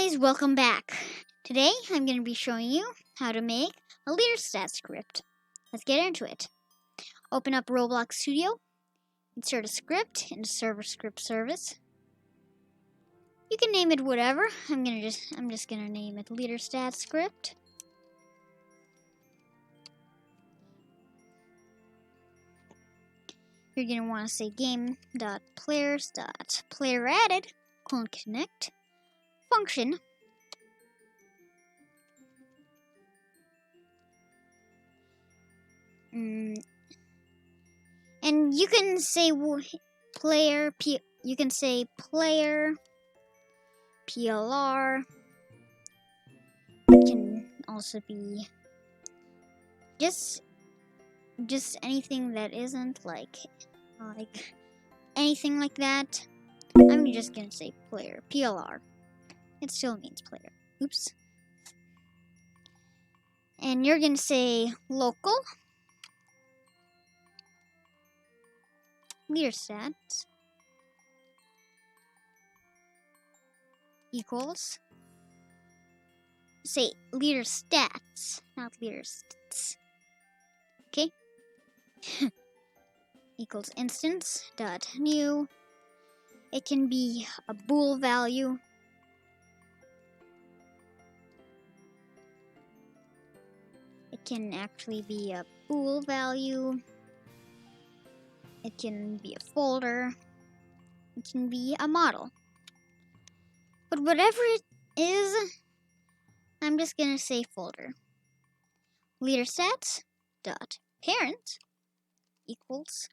guys, welcome back. Today I'm going to be showing you how to make a leader stat script. Let's get into it. Open up Roblox Studio, insert a script into server script service. You can name it whatever. I'm just going to name it leader stat script. You're going to want to say game.players.playerAdded connect function. And you can say player PLR. It can also be just anything that isn't like anything like that. I'm just gonna say player PLR. It still means player. Oops. And you're gonna say local leader stats equals, say leader stats, not leader stats. Okay. Equals instance dot new. It can be a bool value. It can actually be a bool value. It can be a folder. It can be a model. But whatever it is, I'm just gonna say folder. Leader stats dot parent equals.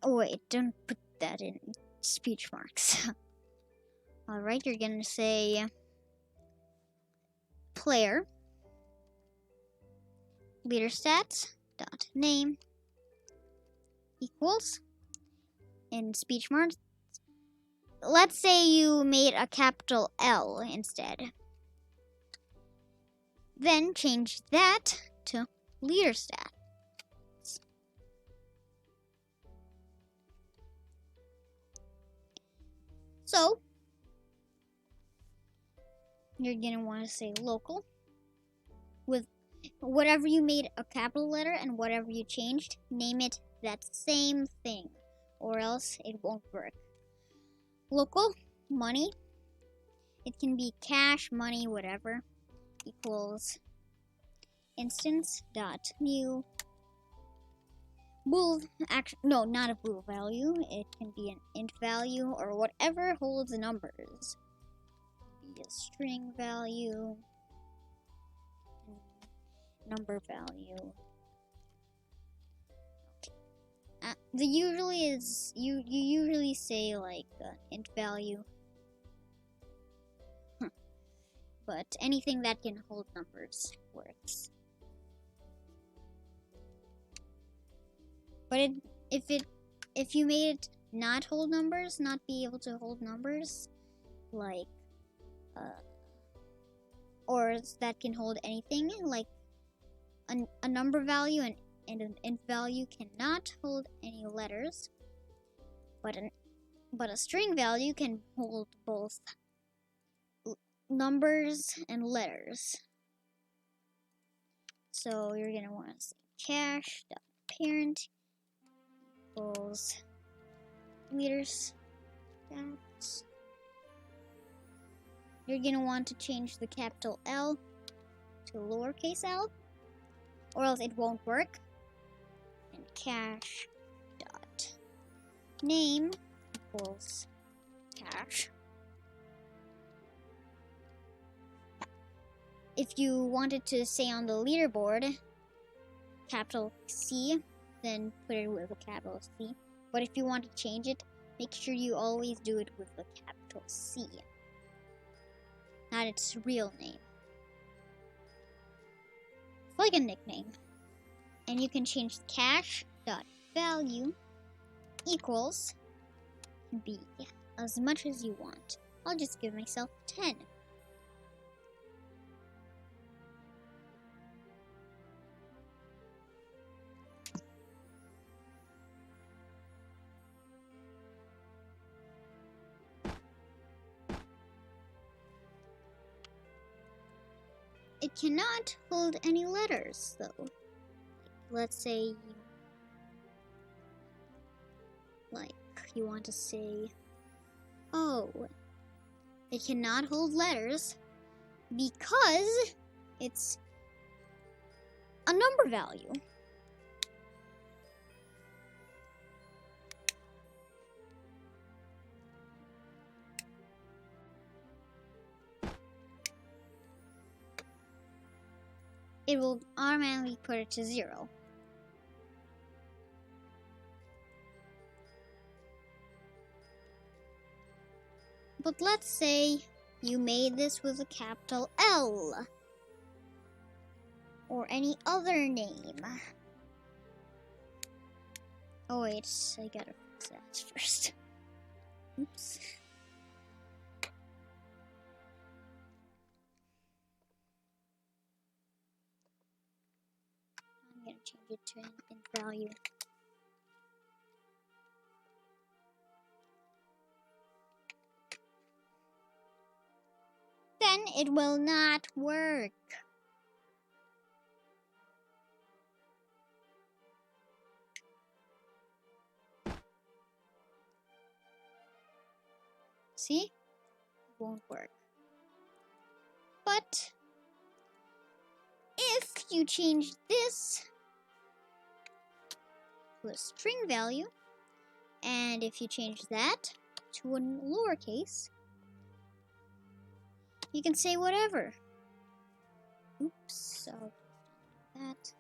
Oh wait, don't put that in speech marks. Alright, you're gonna say player leader stats dot name equals, in speech marks, let's say you made a capital L instead. Then change that to leader stats. So you're gonna want to say local with whatever you made a capital letter and whatever you changed, name it that same thing, or else it won't work. Local money, it can be cash, money, whatever, equals instance dot new bool. No, not a bool value. It can be an int value or whatever holds numbers. Be a string value, number value. The usually is you usually say like int value, but anything that can hold numbers works. But if you made it not hold numbers, not be able to hold numbers, like or that can hold anything, like a number value and an int value cannot hold any letters, but a string value can hold both numbers and letters. So you're gonna want to say cash.parent equals leader stats. You're gonna want to change the capital L to lowercase l, or else it won't work. And cash dot name equals cash. If you wanted to say on the leaderboard capital C, then put it with a capital C. But if you want to change it, make sure you always do it with a capital C, not its real name. It's like a nickname. And you can change cash dot value equals B as much as you want. I'll just give myself 10. it cannot hold any letters, though. Let's say, like, you want to say, oh, it cannot hold letters because it's a number value. It will automatically put it to 0. But let's say you made this with a capital L or any other name. Oh wait, I gotta fix that first. Oops. I'm gonna change it to an int value. Then it will not work. See? It won't work. But if you change this to a string value, and if you change that to a lowercase, you can say whatever. Oops, I'll do that.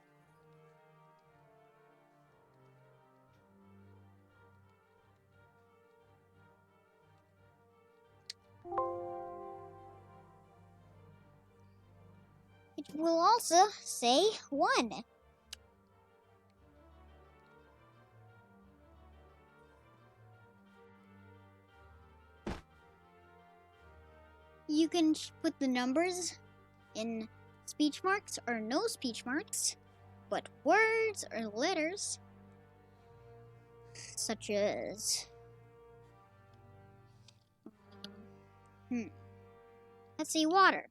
It will also say 1. You can put the numbers in speech marks or no speech marks, but words or letters, such as let's say water.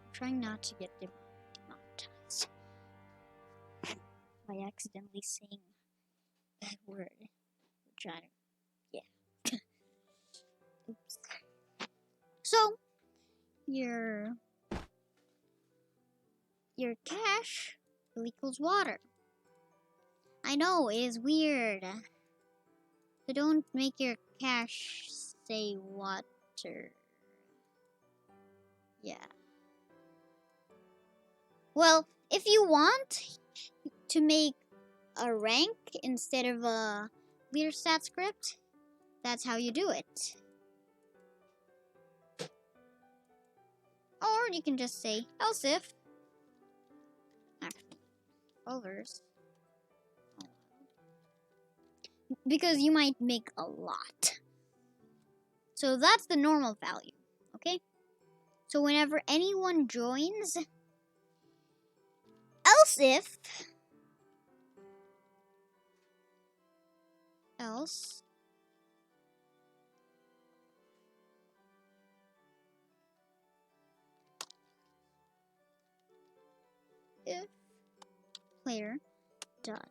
I'm trying not to get demonetized by accidentally saying that word, which I don't. Yeah. Oops. So your cash will equals water. I know it is weird. So don't make your cash say water. Yeah. Well, if you want to make a rank instead of a leader stat script, that's how you do it. Or you can just say else if. Actually, others. Because you might make a lot. So that's the normal value, okay? So whenever anyone joins, else if, if player dot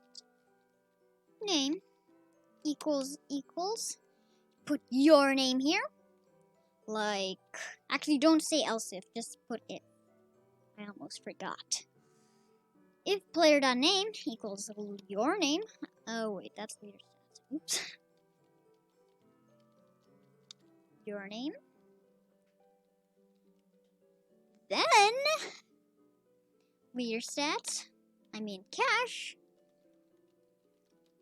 name equals put your name here. Like, actually don't say else if, just put if. I almost forgot. If player.name equals your name. Oh wait, that's leader stats. Oops. Your name. Then leader stats, cash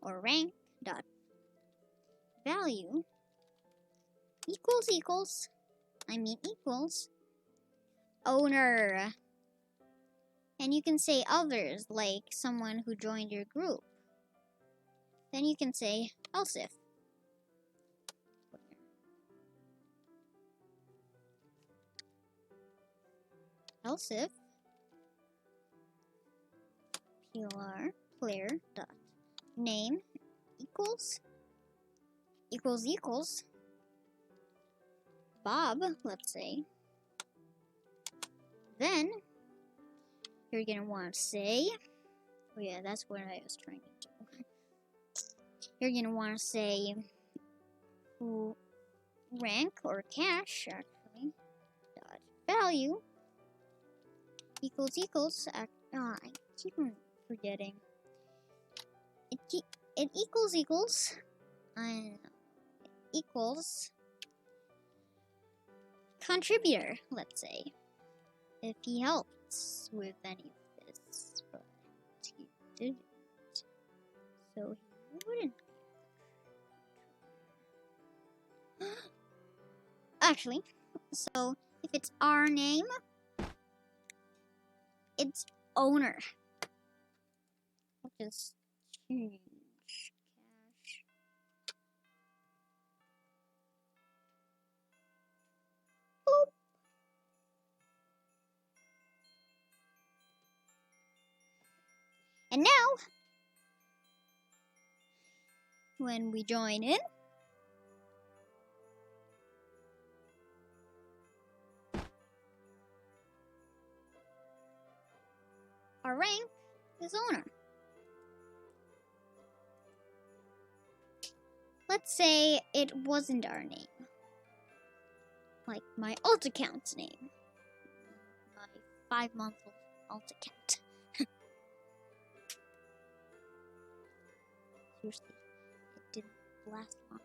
or rank dot value equals owner. And you can say others, like someone who joined your group. Then you can say else if. Else if player dot name equals Bob, let's say. Then you're gonna want to say, oh yeah, that's what I was trying to do. You're gonna want to say rank or cash actually dot value equals I keep on forgetting. It equals equals contributor, let's say, if he helps with any of this, but he didn't, so he wouldn't be. Actually, so if it's our name, it's owner. I'll just change cash. Boop. And now, when we join in, our rank is owner. Let's say it wasn't our name. Like my alt account's name. My 5-month-old alt account. Seriously, it didn't last long.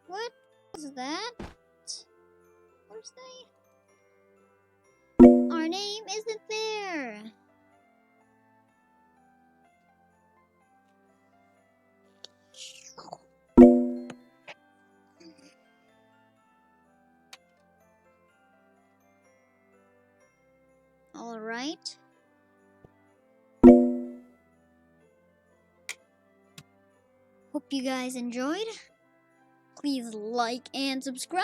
What was that? Where's they? Our name isn't there. All right. Hope you guys enjoyed. Please like and subscribe.